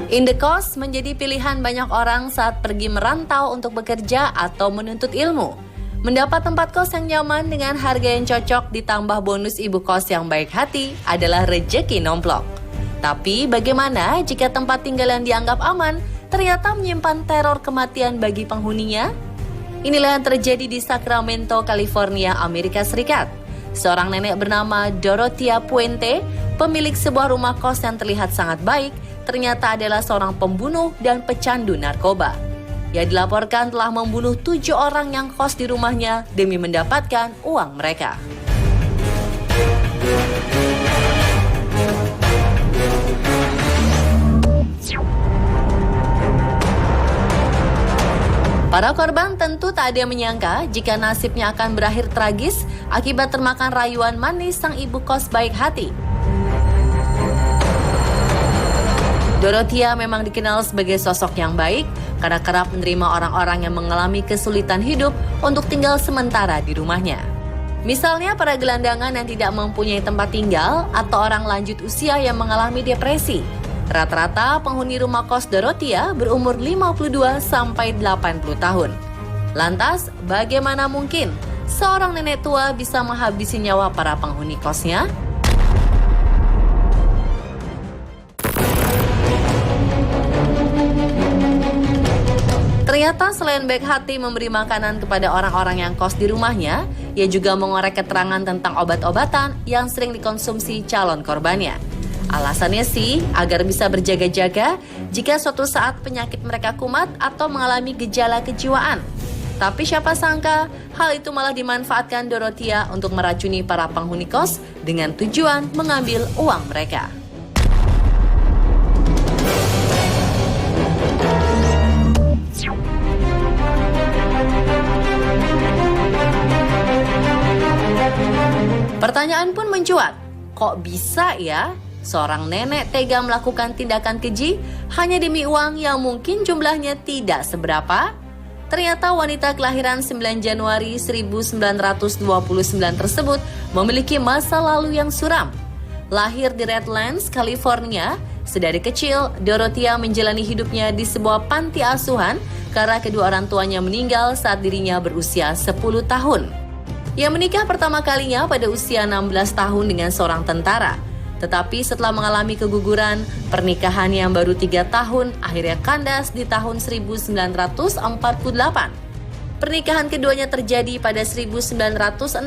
Indekos menjadi pilihan banyak orang saat pergi merantau untuk bekerja atau menuntut ilmu. Mendapat tempat kos yang nyaman dengan harga yang cocok ditambah bonus ibu kos yang baik hati adalah rejeki nomplok. Tapi bagaimana jika tempat tinggal yang dianggap aman ternyata menyimpan teror kematian bagi penghuninya? Inilah yang terjadi di Sacramento, California, Amerika Serikat. Seorang nenek bernama Dorothea Puente, pemilik sebuah rumah kos yang terlihat sangat baik, ternyata adalah seorang pembunuh dan pecandu narkoba. Ia dilaporkan telah membunuh 7 orang yang kos di rumahnya demi mendapatkan uang mereka. Para korban tentu tak ada yang menyangka jika nasibnya akan berakhir tragis akibat termakan rayuan manis sang ibu kos baik hati. Dorothea memang dikenal sebagai sosok yang baik karena kerap menerima orang-orang yang mengalami kesulitan hidup untuk tinggal sementara di rumahnya. Misalnya para gelandangan yang tidak mempunyai tempat tinggal atau orang lanjut usia yang mengalami depresi. Rata-rata penghuni rumah kos Dorothea berumur 52 sampai 80 tahun. Lantas, bagaimana mungkin seorang nenek tua bisa menghabisi nyawa para penghuni kosnya? Ternyata selain baik hati memberi makanan kepada orang-orang yang kos di rumahnya, ia juga mengorek keterangan tentang obat-obatan yang sering dikonsumsi calon korbannya. Alasannya sih agar bisa berjaga-jaga jika suatu saat penyakit mereka kumat atau mengalami gejala kejiwaan. Tapi siapa sangka hal itu malah dimanfaatkan Dorothea untuk meracuni para penghuni kos dengan tujuan mengambil uang mereka. Pertanyaan pun mencuat, kok bisa ya seorang nenek tega melakukan tindakan keji hanya demi uang yang mungkin jumlahnya tidak seberapa? Ternyata wanita kelahiran 9 Januari 1929 tersebut memiliki masa lalu yang suram. Lahir di Redlands, California, sedari kecil Dorothea menjalani hidupnya di sebuah panti asuhan karena kedua orang tuanya meninggal saat dirinya berusia 10 tahun. Ia menikah pertama kalinya pada usia 16 tahun dengan seorang tentara. Tetapi setelah mengalami keguguran, pernikahan yang baru 3 tahun akhirnya kandas di tahun 1948. Pernikahan keduanya terjadi pada 1966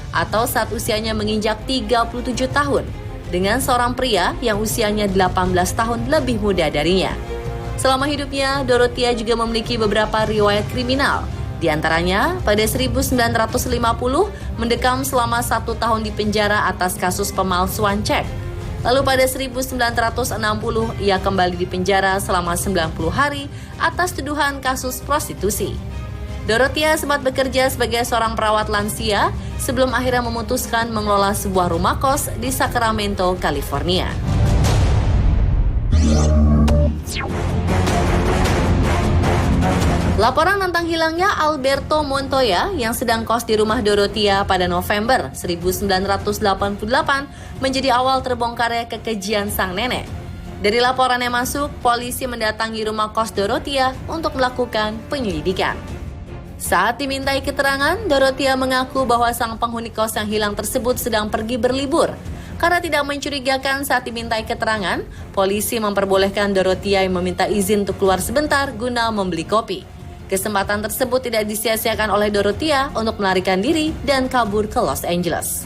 atau saat usianya menginjak 37 tahun dengan seorang pria yang usianya 18 tahun lebih muda darinya. Selama hidupnya, Dorothea juga memiliki beberapa riwayat kriminal. Di antaranya, pada 1950 mendekam selama 1 tahun di penjara atas kasus pemalsuan cek. Lalu pada 1960 ia kembali di penjara selama 90 hari atas tuduhan kasus prostitusi. Dorothea sempat bekerja sebagai seorang perawat lansia sebelum akhirnya memutuskan mengelola sebuah rumah kos di Sacramento, California. Laporan tentang hilangnya Alberto Montoya yang sedang kos di rumah Dorothea pada November 1988 menjadi awal terbongkarnya kekejian sang nenek. Dari laporan yang masuk, polisi mendatangi rumah kos Dorothea untuk melakukan penyelidikan. Saat dimintai keterangan, Dorothea mengaku bahwa sang penghuni kos yang hilang tersebut sedang pergi berlibur. Karena tidak mencurigakan saat dimintai keterangan, polisi memperbolehkan Dorothea yang meminta izin untuk keluar sebentar guna membeli kopi. Kesempatan tersebut tidak disia-siakan oleh Dorothea untuk melarikan diri dan kabur ke Los Angeles.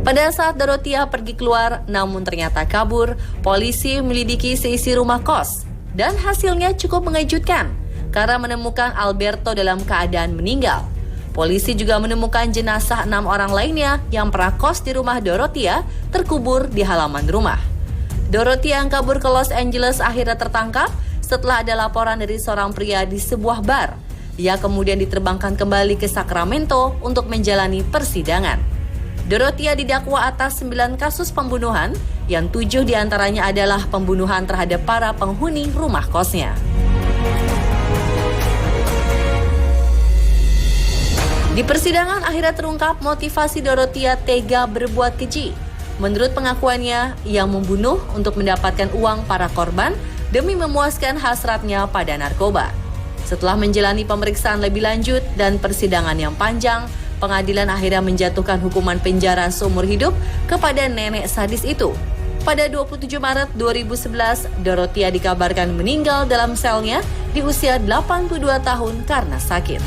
Pada saat Dorothea pergi keluar namun ternyata kabur, polisi melidiki seisi rumah kos dan hasilnya cukup mengejutkan karena menemukan Alberto dalam keadaan meninggal. Polisi juga menemukan jenazah 6 orang lainnya yang pernah kos di rumah Dorothea terkubur di halaman rumah. Dorothea yang kabur ke Los Angeles akhirnya tertangkap setelah ada laporan dari seorang pria di sebuah bar. Ia kemudian diterbangkan kembali ke Sacramento untuk menjalani persidangan. Dorothea didakwa atas 9 kasus pembunuhan, yang 7 diantaranya adalah pembunuhan terhadap para penghuni rumah kosnya. Di persidangan akhirnya terungkap motivasi Dorothea tega berbuat keji. Menurut pengakuannya, ia membunuh untuk mendapatkan uang para korban demi memuaskan hasratnya pada narkoba. Setelah menjalani pemeriksaan lebih lanjut dan persidangan yang panjang, pengadilan akhirnya menjatuhkan hukuman penjara seumur hidup kepada nenek sadis itu. Pada 27 Maret 2011, Dorothea dikabarkan meninggal dalam selnya di usia 82 tahun karena sakit.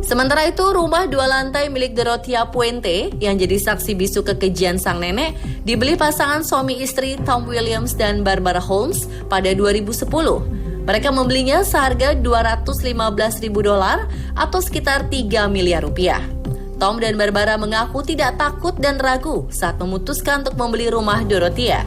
Sementara itu, rumah 2 lantai milik Dorothea Puente yang jadi saksi bisu kekejian sang nenek dibeli pasangan suami istri Tom Williams dan Barbara Holmes pada 2010. Mereka membelinya seharga $215.000 atau sekitar 3 miliar rupiah. Tom dan Barbara mengaku tidak takut dan ragu saat memutuskan untuk membeli rumah Dorothea.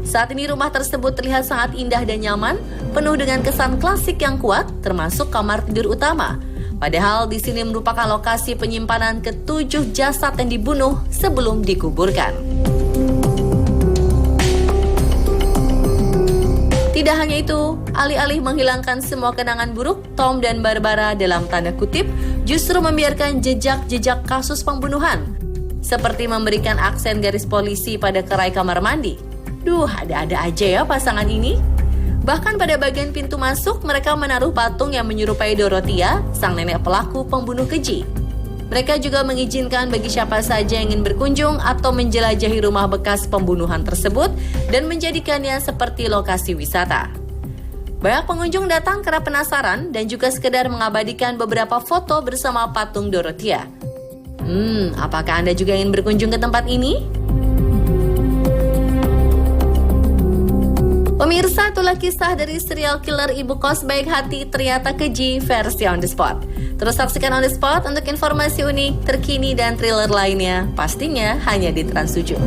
Saat ini rumah tersebut terlihat sangat indah dan nyaman, penuh dengan kesan klasik yang kuat, termasuk kamar tidur utama. Padahal di sini merupakan lokasi penyimpanan ke-7 jasad yang dibunuh sebelum dikuburkan. Tidak hanya itu, alih-alih menghilangkan semua kenangan buruk, Tom dan Barbara dalam tanda kutip justru membiarkan jejak-jejak kasus pembunuhan. Seperti memberikan aksen garis polisi pada kerai kamar mandi. Duh, ada-ada aja ya pasangan ini. Bahkan pada bagian pintu masuk, mereka menaruh patung yang menyerupai Dorothea, sang nenek pelaku pembunuh keji. Mereka juga mengizinkan bagi siapa saja yang ingin berkunjung atau menjelajahi rumah bekas pembunuhan tersebut dan menjadikannya seperti lokasi wisata. Banyak pengunjung datang karena penasaran dan juga sekedar mengabadikan beberapa foto bersama patung Dorothea. Apakah Anda juga ingin berkunjung ke tempat ini? Pemirsa, itulah kisah dari serial killer ibu kos baik hati ternyata keji versi On The Spot. Terus saksikan On The Spot untuk informasi unik, terkini, dan thriller lainnya. Pastinya hanya di Trans 7.